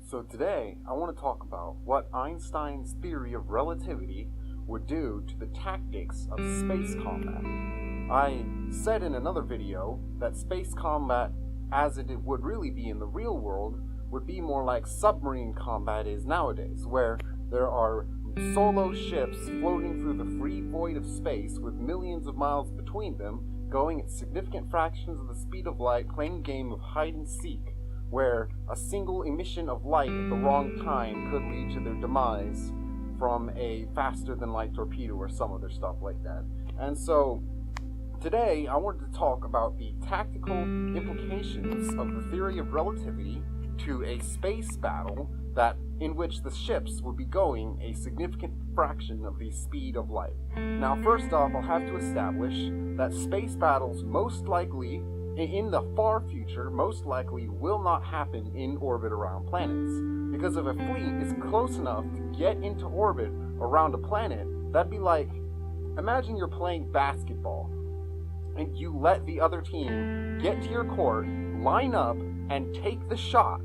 So today, I want to talk about what Einstein's theory of relativity would do to the tactics of space combat. I said in another video that space combat, as it would really be in the real world, would be more like submarine combat is nowadays, where there are solo ships floating through the free void of space with millions of miles between them, going at significant fractions of the speed of light, playing a game of hide and seek, where a single emission of light at the wrong time could lead to their demise from a faster than light torpedo or some other stuff like that. And so today I wanted to talk about the tactical implications of the theory of relativity to a space battle in which the ships would be going a significant fraction of the speed of light. Now, first off, I'll have to establish that space battles most likely in the far future most likely will not happen in orbit around planets, because if a fleet is close enough to get into orbit around a planet, that'd be like, imagine you're playing basketball and you let the other team get to your court, line up, and take the shot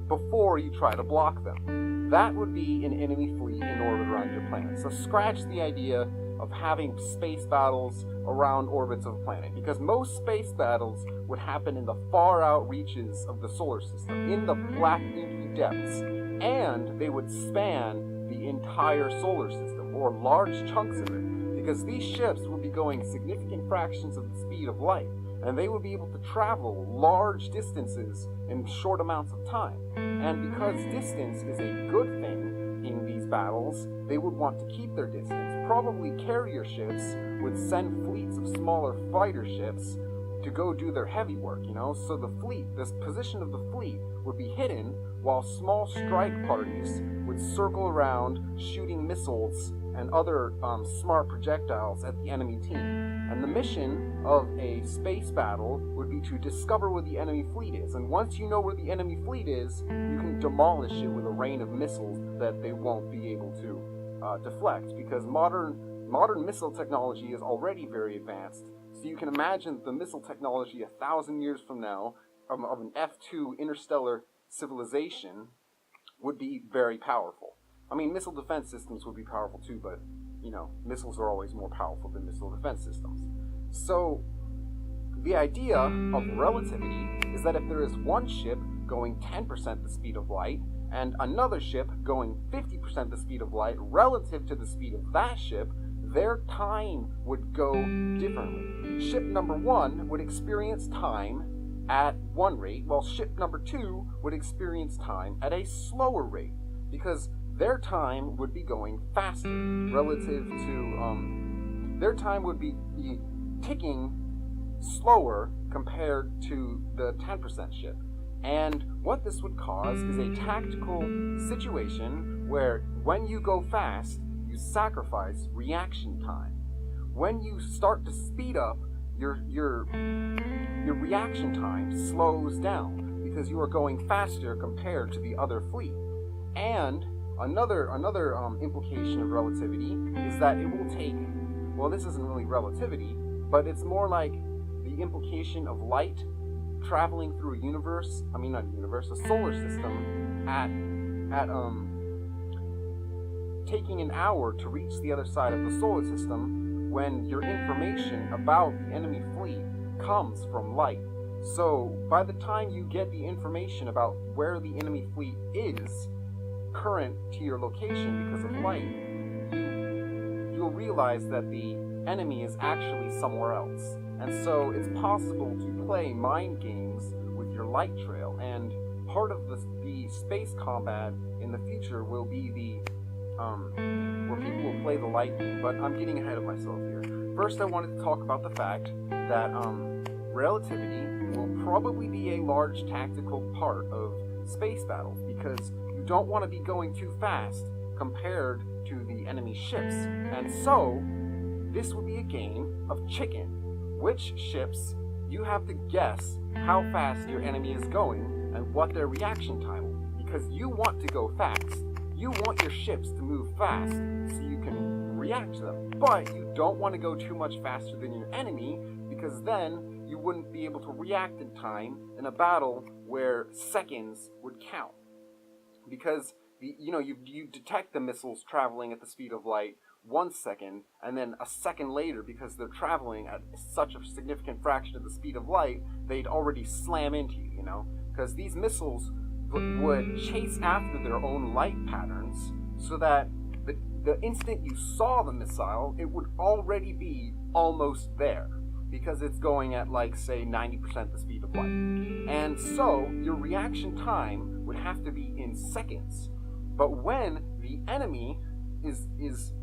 before you try to block them. That would be an enemy fleet in orbit around your planet. So scratch the idea of having space battles around orbits of a planet, because most space battles would happen in the far out reaches of the solar system, in the black inky depths, and they would span the entire solar system, or large chunks of it, because these ships would be going significant fractions of the speed of light, and they would be able to travel large distances in short amounts of time. And because distance is a good thing in these battles, they would want to keep their distance. Probably carrier ships would send fleets of smaller fighter ships to go do their heavy work, so the fleet, this position of the fleet would be hidden while small strike parties would circle around shooting missiles and other smart projectiles at the enemy team. And the mission of a space battle would be to discover where the enemy fleet is. And once you know where the enemy fleet is, you can demolish it with a rain of missiles that they won't be able to deflect, because modern missile technology is already very advanced. So you can imagine the missile technology 1,000 years from now of an F-2 interstellar civilization would be very powerful. I mean, missile defense systems would be powerful too, but, missiles are always more powerful than missile defense systems. So, the idea of relativity is that if there is one ship going 10% the speed of light, and another ship going 50% the speed of light relative to the speed of that ship, their time would go differently. Ship number 1 would experience time at one rate, while ship number 2 would experience time at a slower rate, because their time would be going faster relative to, their time would be ticking slower compared to the 10% ship. And what this would cause is a tactical situation where when you go fast, you sacrifice reaction time. When you start to speed up, your reaction time slows down because you are going faster compared to the other fleet. And another implication of relativity is that it will take, well, this isn't really relativity, but it's more like the implication of light traveling through a solar system at taking an hour to reach the other side of the solar system when your information about the enemy fleet comes from light. So by the time you get the information about where the enemy fleet is current to your location because of light, you'll realize that the enemy is actually somewhere else. And so it's possible to play mind games with your light trail, and part of the space combat in the future will be where people will play the light game, but I'm getting ahead of myself here. First, I wanted to talk about the fact that relativity will probably be a large tactical part of space battles, because you don't want to be going too fast compared to the enemy ships. And so this would be a game of chicken. Which ships, you have to guess how fast your enemy is going and what their reaction time will be, because you want to go fast. You want your ships to move fast so you can react to them, but you don't want to go too much faster than your enemy, because then you wouldn't be able to react in time in a battle where seconds would count. because you detect the missiles traveling at the speed of light 1 second, and then a second later, because they're traveling at such a significant fraction of the speed of light, they'd already slam into you, because these missiles would chase after their own light patterns, so that the instant you saw the missile, it would already be almost there, because it's going at, like, say, 90% the speed of light. And so your reaction time would have to be in seconds. But when the enemy is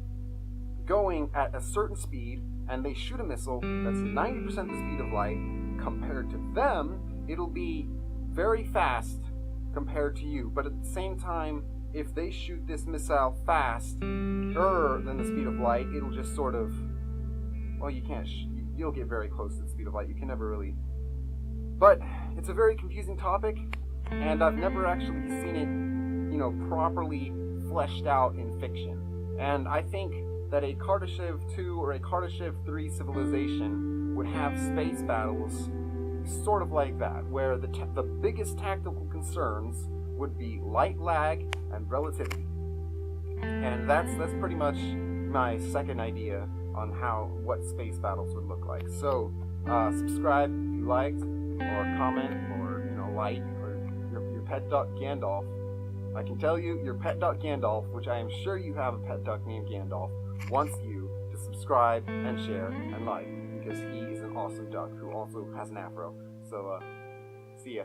going at a certain speed and they shoot a missile that's 90% the speed of light, compared to them, it'll be very fast compared to you. But at the same time, if they shoot this missile faster than the speed of light, it'll just sort of, well, you'll get very close to the speed of light. You can never really. But it's a very confusing topic, and I've never actually seen it, properly fleshed out in fiction. And I think that a Kardashev 2 or a Kardashev 3 civilization would have space battles sort of like that, where the biggest tactical concerns would be light lag and relativity. And that's pretty much my second idea on what space battles would look like. So subscribe if you liked, or comment, or like, or your pet duck Gandalf. I can tell you, your pet duck Gandalf, which I am sure you have a pet duck named Gandalf, wants you to subscribe and share and like, because he is an awesome duck who also has an afro. So see ya.